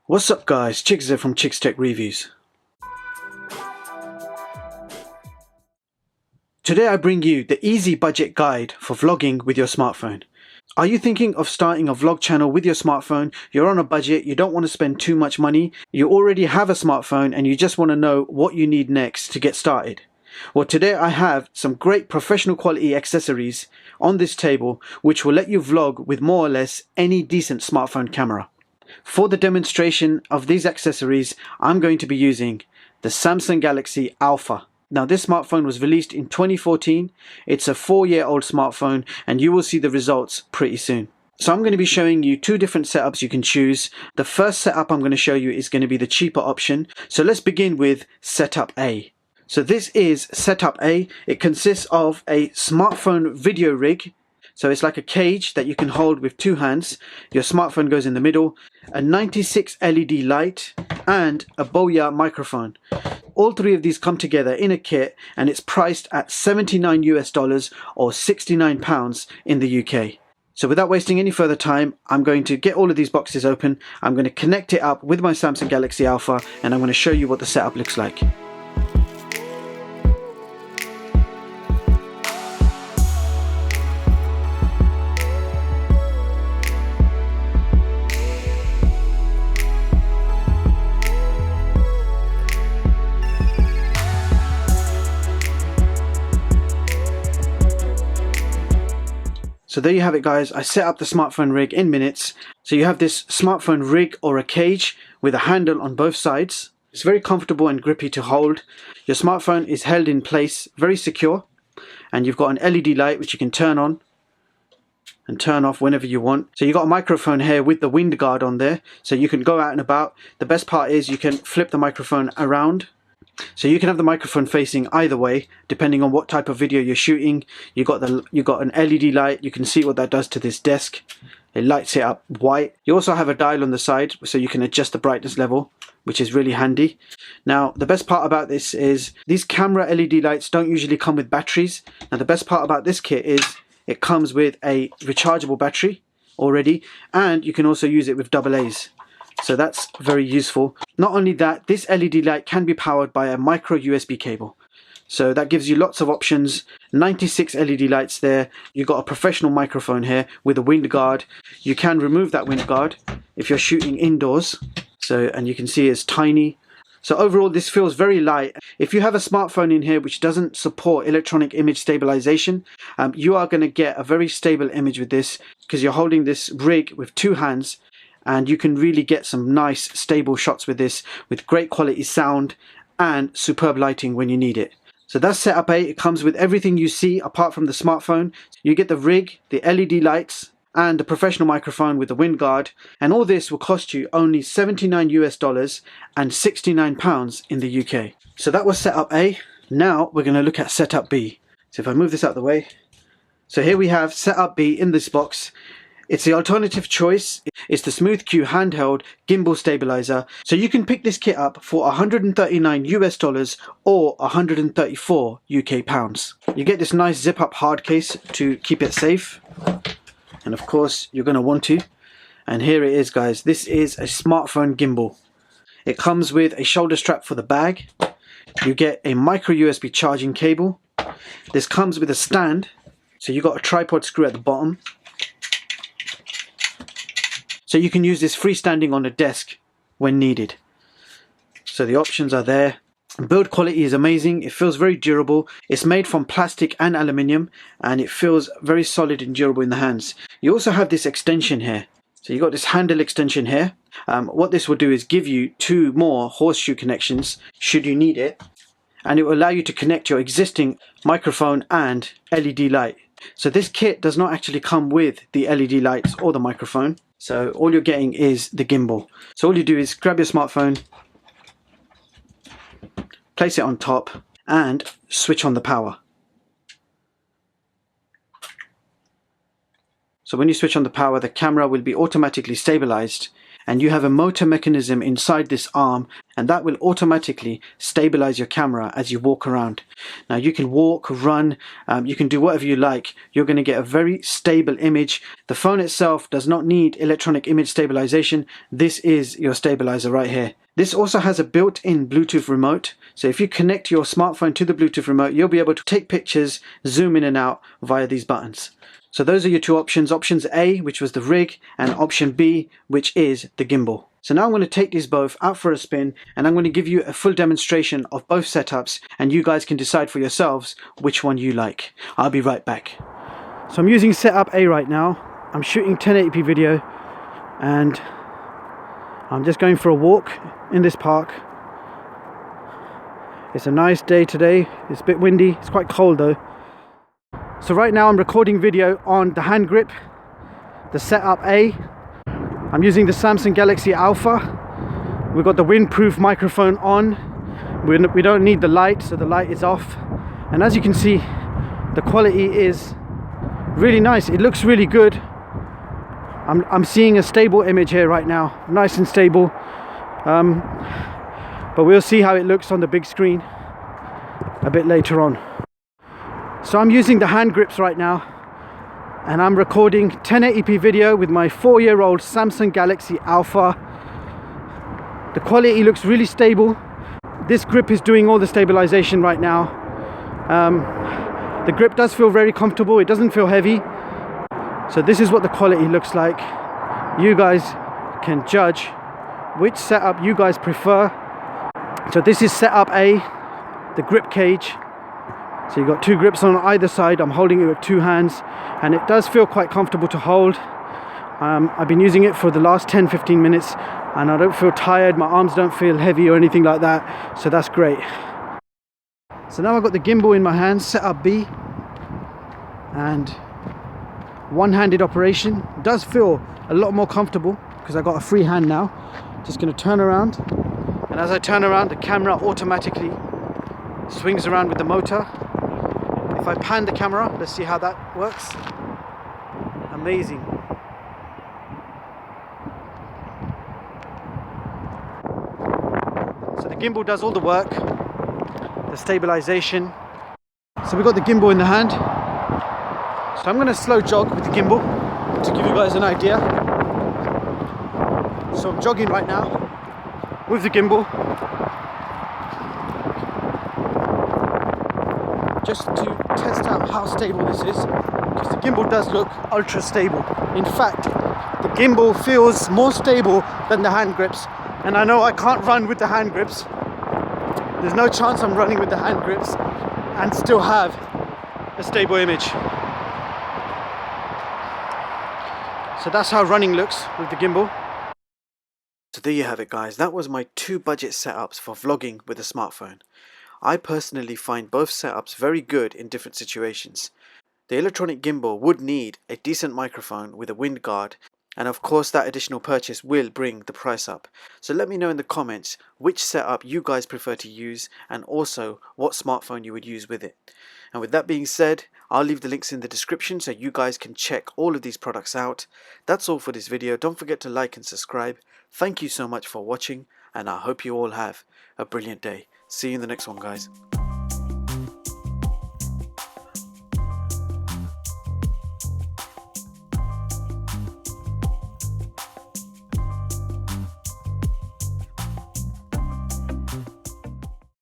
What's up guys, Chicks here from Chicks Tech Reviews. Today I bring you the easy budget guide for vlogging with your smartphone. Are you thinking of starting a vlog channel with your smartphone? You're on a budget, you don't want to spend too much money, you already have a smartphone and you just want to know what you need next to get started. Well, today I have some great professional quality accessories on this table which will let you vlog with more or less any decent smartphone camera. For the demonstration of these accessories, I'm going to be using the Samsung Galaxy Alpha. Now this smartphone was released in 2014, it's a 4-year-old smartphone and you will see the results pretty soon. So I'm going to be showing you two different setups you can choose. The first setup I'm going to show you is going to be the cheaper option. So let's begin with Setup A. So this is Setup A. It consists of a smartphone video rig. So it's like a cage that you can hold with two hands. Your smartphone goes in the middle, a 96 LED light and a Boya microphone. All three of these come together in a kit and it's priced at $79 US or £69 in the UK. So without wasting any further time, I'm going to get all of these boxes open. I'm going to connect it up with my Samsung Galaxy Alpha and I'm going to show you what the setup looks like. So there you have it guys, I set up the smartphone rig in minutes. So you have this smartphone rig or a cage with a handle on both sides. It's very comfortable and grippy to hold. Your smartphone is held in place, very secure. And you've got an LED light which you can turn on and turn off whenever you want. So you've got a microphone here with the wind guard on there. So you can go out and about. The best part is you can flip the microphone around. So you can have the microphone facing either way, depending on what type of video you're shooting. You got an LED light. You can see what that does to this desk. It lights it up white. You also have a dial on the side, so you can adjust the brightness level, which is really handy. Now, the best part about this is these camera LED lights don't usually come with batteries. Now, the best part about this kit is it comes with a rechargeable battery already, and you can also use it with AA's. So that's very useful. Not only that, this LED light can be powered by a micro USB cable. So that gives you lots of options. 96 LED lights there. You've got a professional microphone here with a wind guard. You can remove that wind guard if you're shooting indoors. And you can see it's tiny. So overall this feels very light. If you have a smartphone in here which doesn't support electronic image stabilization, you are going to get a very stable image with this because you're holding this rig with two hands. And you can really get some nice stable shots with this, with great quality sound and superb lighting when you need it. So that's Setup A. It comes with everything you see apart from the smartphone. You get the rig, the LED lights and the professional microphone with the wind guard, and all this will cost you only $79 US and £69 in the UK. So that was Setup A. Now we're going to look at Setup B. So if I move this out of the way. So here we have Setup B in this box. It's the alternative choice. It's the Smooth Q handheld gimbal stabilizer. So you can pick this kit up for $139 US or 134 UK pounds. You get this nice zip up hard case to keep it safe. And of course you're going to want to. And here it is guys. This is a smartphone gimbal. It comes with a shoulder strap for the bag. You get a micro USB charging cable. This comes with a stand. So you've got a tripod screw at the bottom. So you can use this freestanding on a desk when needed. So the options are there. Build quality is amazing. It feels very durable. It's made from plastic and aluminium and it feels very solid and durable in the hands. You also have this extension here. So you've got this handle extension here. What this will do is give you two more horseshoe connections should you need it. And it will allow you to connect your existing microphone and LED light. So this kit does not actually come with the LED lights or the microphone. So all you're getting is the gimbal. So all you do is grab your smartphone, place it on top and switch on the power. So when you switch on the power, the camera will be automatically stabilized and you have a motor mechanism inside this arm, and that will automatically stabilize your camera as you walk around. Now you can walk, run, you can do whatever you like. You're going to get a very stable image. The phone itself does not need electronic image stabilization. This is your stabilizer right here. This also has a built-in Bluetooth remote, so if you connect your smartphone to the Bluetooth remote, you'll be able to take pictures, zoom in and out via these buttons. So those are your two options. Options A, which was the rig, and option B, which is the gimbal. So now I'm going to take these both out for a spin, and I'm going to give you a full demonstration of both setups, and you guys can decide for yourselves which one you like. I'll be right back. So I'm using setup A right now. I'm shooting 1080p video, and I'm just going for a walk in this park. It's a nice day today. It's a bit windy. It's quite cold though. So right now I'm recording video on the hand grip, the setup A. I'm using the Samsung Galaxy Alpha. We've got the windproof microphone on. We don't need the light, so the light is off. And as you can see, the quality is really nice. It looks really good. I'm seeing a stable image here right now, nice and stable. But we'll see how it looks on the big screen a bit later on. So I'm using the hand grips right now, and I'm recording 1080p video with my 4-year-old Samsung Galaxy Alpha. The quality looks really stable. This grip is doing all the stabilization right now. The grip does feel very comfortable. It doesn't feel heavy. So this is what the quality looks like. You guys can judge which setup you guys prefer. So this is setup A, the grip cage. So you've got two grips on either side. I'm holding it with two hands, and it does feel quite comfortable to hold. I've been using it for the last 10-15 minutes, and I don't feel tired. My arms don't feel heavy or anything like that, so that's great. So now I've got the gimbal in my hands, setup B, and one-handed operation. It does feel a lot more comfortable because I've got a free hand now. Just going to turn around, and as I turn around, the camera automatically swings around with the motor. If I pan the camera, let's see how that works. Amazing. So the gimbal does all the work, the stabilization. So we've got the gimbal in the hand. So I'm going to slow jog with the gimbal to give you guys an idea. So I'm jogging right now with the gimbal, just to test out how stable this is, because the gimbal does look ultra stable. In fact, the gimbal feels more stable than the hand grips, and I know I can't run with the hand grips. There's no chance I'm running with the hand grips and still have a stable image. So that's how running looks with the gimbal. So there you have it, guys. That was my 2 budget setups for vlogging with a smartphone. I personally find both setups very good in different situations. The electronic gimbal would need a decent microphone with a wind guard, and of course that additional purchase will bring the price up. So let me know in the comments which setup you guys prefer to use, and also what smartphone you would use with it. And with that being said, I'll leave the links in the description so you guys can check all of these products out. That's all for this video. Don't forget to like and subscribe. Thank you so much for watching, and I hope you all have a brilliant day. See you in the next one, guys.